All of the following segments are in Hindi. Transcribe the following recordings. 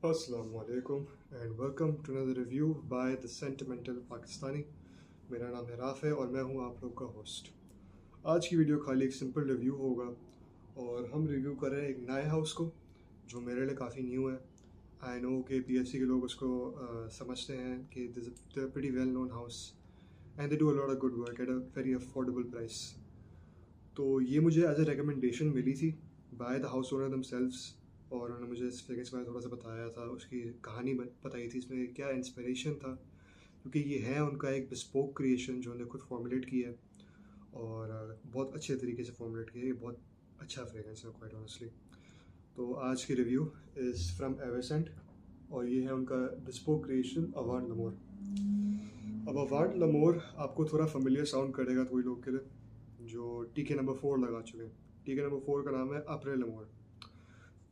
Assalamu alaikum and welcome to another review by the Sentimental Pakistani। मेरा नाम है राफ़ है और मैं हूँ आप लोग का होस्ट। आज की वीडियो खाली एक सिंपल रिव्यू होगा और हम रिव्यू कर रहे हैं एक नए हाउस को जो मेरे लिए काफ़ी न्यू है। आई नो कि पीएससी के लोग उसको समझते हैं कि this is pretty well known house and they do a lot of good work at a very affordable price. तो ये मुझे एज ए रिकमेंडेशन मिली थी by the house owner themselves और उन्होंने मुझे इस फ्रेग्रेंस के बारे में थोड़ा सा बताया था, उसकी कहानी बताई थी, इसमें क्या इंस्पिरेशन था, क्योंकि ये है उनका एक बिस्पोक क्रिएशन जो उन्होंने खुद फॉर्मुलेट किया है और बहुत अच्छे तरीके से फॉर्मुलेट किया है। ये बहुत अच्छा फ्रेग्रेंस है क्वाइट ऑनेस्टली। तो आज की रिव्यू इज़ फ्रॉम एवेसेंट और ये है उनका बिस्पोक क्रिएशन अवार्ड लमोर। अब अवार्ड लमोर आपको थोड़ा फेमिलियर साउंड करेगा कोई लोग के लिए जो टीके नंबर 4 लगा चुके हैं। टीके नंबर 4 का नाम है अप्रैल लमोर।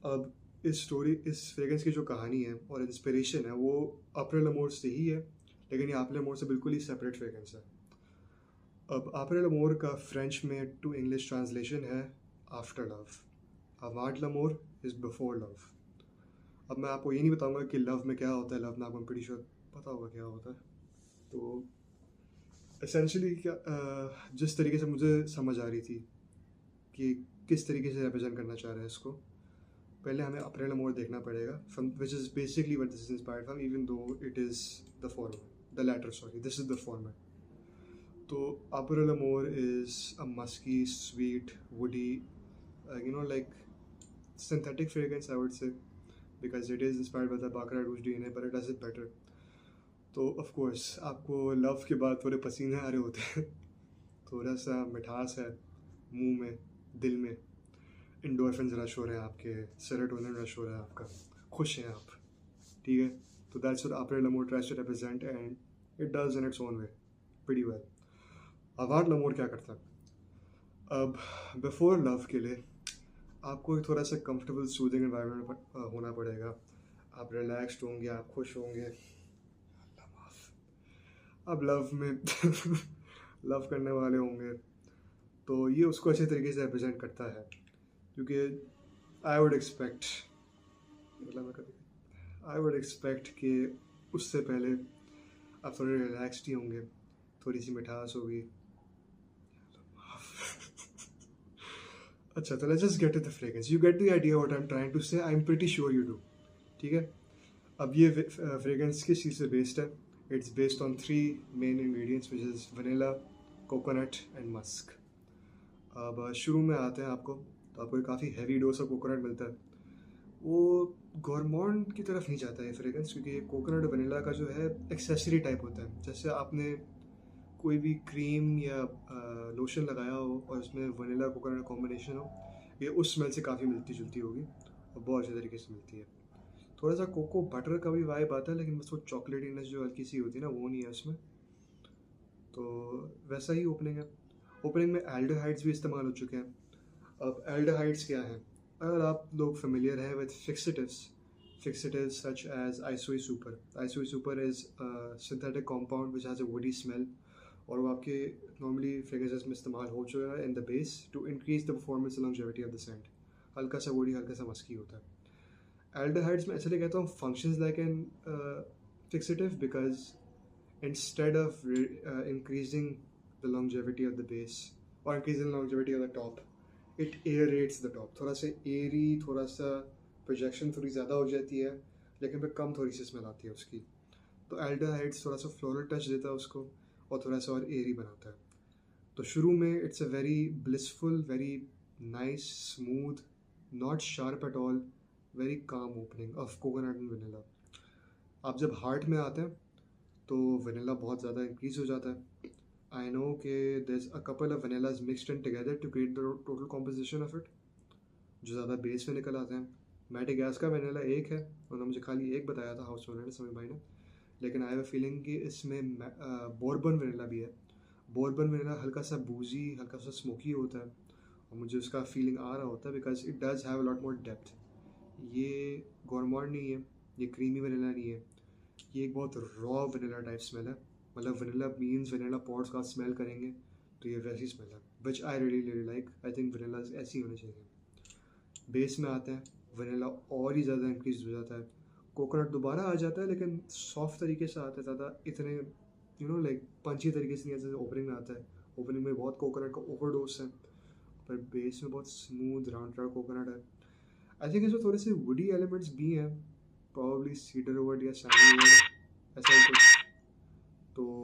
अब इस फ्रेग्रेंस की जो कहानी है और इंस्पिरेशन है वो अप्रैल अमोर से ही है, लेकिन ये अप्रैल अमोर से बिल्कुल ही सेपरेट फ्रेग्रेंस है। अब अप्रैल अमोर का फ्रेंच में टू इंग्लिश ट्रांसलेशन है after love. Avant l'amour is before love. अब मैं आपको ये नहीं बताऊंगा कि लव में क्या होता है, लव में आपको प्रीटी श्योर पता होगा क्या होता है। तो एसेंशली क्या जिस तरीके से मुझे समझ आ रही थी कि किस तरीके से रिप्रेजेंट करना चाह रहे हैं इसको, पहले हमें अप्रैल अमोर देखना पड़ेगा, from which is basically what this is inspired from, even though it is the former the latter, sorry this is the former. तो après amour is a musky sweet woody like synthetic fragrance I would say, because it is inspired by the Baccarat Rouge DNA but it does it better। तो ऑफ कोर्स आपको लव के बाद थोड़े पसीने आ रहे होते हैं थोड़ा सा मिठास है मुंह में, दिल में, इंडोर्फिन्स रश हो रहे हैं आपके, सेरोटोनिन रश हो रहा है आपका, खुश हैं आप, ठीक है। तो that's what après l'amour tries to represent and it does in its own way pretty well. Avant l'amour क्या करता है? अब बिफोर लव के लिए आपको एक थोड़ा सा कंफर्टेबल सूदिंग एनवायरनमेंट होना पड़ेगा। आप रिलैक्स्ड होंगे, आप खुश होंगे। अब लव में लव करने वाले होंगे तो ये उसको अच्छे तरीके से रिप्रेजेंट करता है, क्योंकि I would expect I would expect कि उससे पहले आप थोड़े रिलैक्सड ही होंगे, थोड़ी सी मिठास होगी। अच्छा, तो let's just get to the fragrance. You get the idea what I am trying to say, I am pretty sure you do, ठीक है। अब ये फ्रेग्रेंस किस चीज़ से बेस्ड है? It's based on 3 main ingredients which is vanilla, coconut and Musk. अब शुरू में आते हैं आपको, तो आपको काफ़ी हैवी डोज ऑफ कोकोनट मिलता है। वो गौरमॉन्ड की तरफ नहीं जाता है फ्रेग्रेंस, क्योंकि कोकोनट वनीला का जो है एक्सेसरी टाइप होता है। जैसे आपने कोई भी क्रीम या लोशन लगाया हो और उसमें वनीला कोकोनट कॉम्बिनेशन हो, ये उस स्मेल से काफ़ी मिलती जुलती होगी और बहुत अच्छे तरीके से मिलती है। थोड़ा सा कोको बटर का भी वाइब आता है, लेकिन बस वो चॉकलेटीनेस जो हल्की सी होती है ना, वो नहीं है उसमें। तो वैसा ही ओपनिंग है। ओपनिंग में एल्डिहाइड्स भी इस्तेमाल हो चुके हैं। अब एल्डिहाइड्स क्या हैं? अगर आप लोग फेमिलियर हैं with fixatives such as iso E super is synthetic compound which has a woody smell, और वो आपके नॉर्मली फ्रेग्रेंसेस में इस्तेमाल हो चुका है in the base to increase the performance longevity of the scent. हल्का सा वुडी, हल्का सा मस्की होता है। एल्डिहाइड्स में इसलिए कहता हूँ functions like an fixative because instead of increasing the longevity of the base or increasing the longevity of the top, it aerates the top। थोड़ा सा एरी, थोड़ा सा प्रोजेक्शन थोड़ी ज़्यादा हो जाती है, लेकिन फिर कम थोड़ी सी स्मेल आती है उसकी। तो एल्डिहाइड्स थोड़ा सा फ्लोरल टच देता है उसको और थोड़ा सा और एरी बनाता है। तो शुरू में it's a very blissful, very nice, smooth, not sharp at all, very calm opening of coconut and vanilla. आप जब हार्ट में आते हैं तो वनीला बहुत ज़्यादा इंक्रीज हो जाता है। आई नो कि there's a couple of vanillas mixed in together to create the total composition of it, जो ज़्यादा बेस में निकल आते हैं। मैडागास्कर का वनीला एक है, उन्होंने मुझे खाली एक बताया था हाउस ओनर ने, समीर भाई ने, लेकिन आई हैव अ फीलिंग कि इसमें बोर्बन वनीला भी है। बोर्बन वनीला हल्का सा बूजी, हल्का सा स्मोकी होता है और मुझे उसका फीलिंग आ रहा होता है because it does have a lot more depth. ये गौरमॉन्ड नहीं है, ये क्रीमी वनीला नहीं है, ये एक बहुत रॉ वनीला टाइप स्मेल है। मतलब वनीला बीन्स, वनीला पॉड्स का स्मेल करेंगे तो ये वैसी स्मेल है, which I really like. I think vanilla ऐसी होनी चाहिए। बेस में आते हैं, वनीला और ही ज़्यादा इंक्रीज हो जाता है, कोकोनट दोबारा आ जाता है लेकिन सॉफ्ट तरीके से आता है, ज़्यादा इतने लाइक पंची तरीके से नहीं जैसे ओपनिंग में आता है। ओपनिंग में बहुत कोकोनट का ओवरडोज है, पर बेस में बहुत स्मूथ राउंड राउंड कोकोनट है। आई थिंक इसमें थोड़े से वुडी एलिमेंट्स भी हैं, प्रॉब्ली सीडरवुड या सैंडलवुड ऐसा ही कुछ। तो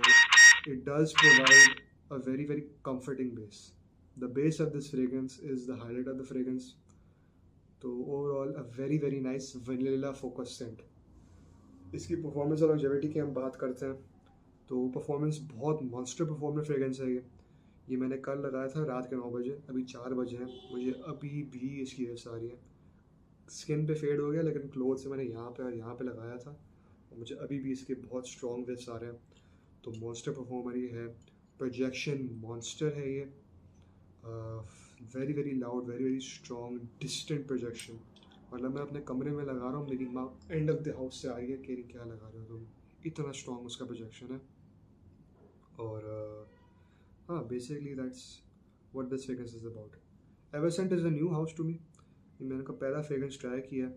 it does provide a very very comforting base. The base of this fragrance is the highlight of the fragrance. तो overall a very very nice vanilla focused scent. इसकी परफॉर्मेंस और लॉन्जेविटी की हम बात करते हैं तो परफॉर्मेंस बहुत मॉन्स्टर परफॉर्मेंस फ्रेगरेंस है ये मैंने कल लगाया था रात के 9 बजे, अभी 4 बजे हैं, मुझे अभी भी इसकी वेव्स आ रही है। स्किन पे फेड हो गया लेकिन क्लोथ से मैंने यहाँ पे और यहाँ पे लगाया था और मुझे अभी भी इसके बहुत स्ट्रॉन्ग वेव्स आ रहे हैं। तो मॉन्स्टर परफॉर्मर ये है, प्रोजेक्शन मॉन्स्टर है ये, very very loud, very very strong distant projection. मतलब मैं अपने कमरे में लगा रहा हूँ, मेरी माँ एंड ऑफ द हाउस से आ रही है कि क्या लगा रहे हो तुम, इतना स्ट्रॉन्ग उसका प्रोजेक्शन है। और हाँ, basically that's what this fragrance is about. Everscent is a new house to me, ये मैंने का पहला फ्रेग्रेंस ट्राई किया।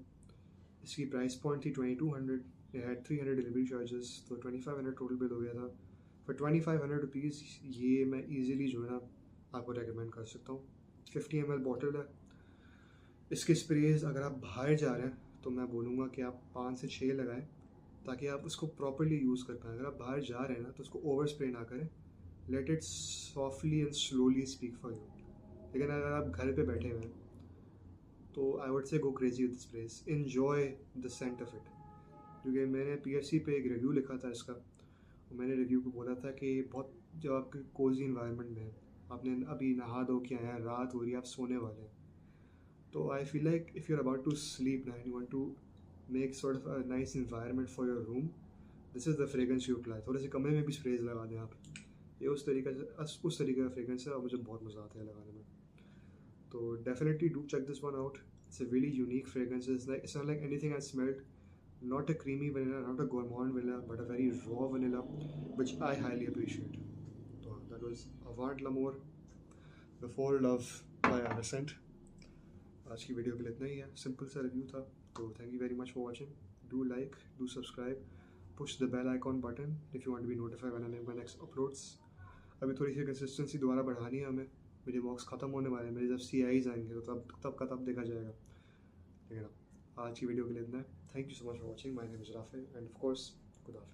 इसकी प्राइस पॉइंट थी 2200, ये है 300 डिलीवरी चार्जेस, तो 2500 टोटल बिल हो गया था। फॉर 2500 रुपीज़ ये मैं ईजिली जो है ना आपको रेकमेंड कर सकता हूँ। 50 ml बॉटल है। इसके स्प्रेज अगर आप बाहर जा रहे हैं तो मैं बोलूँगा कि आप 5 से 6 लगाएं ताकि आप उसको प्रॉपरली यूज़ कर पाएँ। अगर आप बाहर जा रहे हैं ना तो उसको ओवर स्प्रे ना करें, let it softly and slowly speak for you. लेकिन अगर आप घर पे बैठे हुए हैं तो I would say go crazy with sprays, enjoy the scent of it. क्योंकि मैंने PFC पे एक रिव्यू लिखा था इसका, और मैंने रिव्यू को बोला था कि बहुत जब आपके कोजी इन्वायरमेंट में है, आपने अभी नहा धो के आया, रात हो रही है, आप सोने वाले हैं, तो I feel like if you are about to sleep ना and you want to make sort of a nice environment for your room, this is the fragrance you apply. थोड़े से कमरे में भी स्प्रेज लगा दें आप, ये उस तरीके का फ्रेग्रेंस है और मुझे बहुत मज़ा आता है लगाने में। तो definitely do check this one out, it's a really unique fragrance, it's not like anything I smelled, not a creamy vanilla, not a gourmand vanilla, but a very raw vanilla, which I highly appreciate. So that was Avant L'amour, Before Love by Alicent. आज की वीडियो के लिए इतना ही है, सिंपल सा रिव्यू था। तो thank you very much for watching, do like, do subscribe, push the bell icon button if you want to be notified when I make my next uploads. अभी थोड़ी सी कंसिस्टेंसी दोबारा बढ़ानी है हमें, मेरे मॉक्स ख़त्म होने वाले हैं, मेरे जब CIs आएंगे तो तब का तब देखा जाएगा। लेकिन आज की वीडियो के लिए इतना है। Thank you so much for watching. My name is Rafe, and of course, Good Hafiz.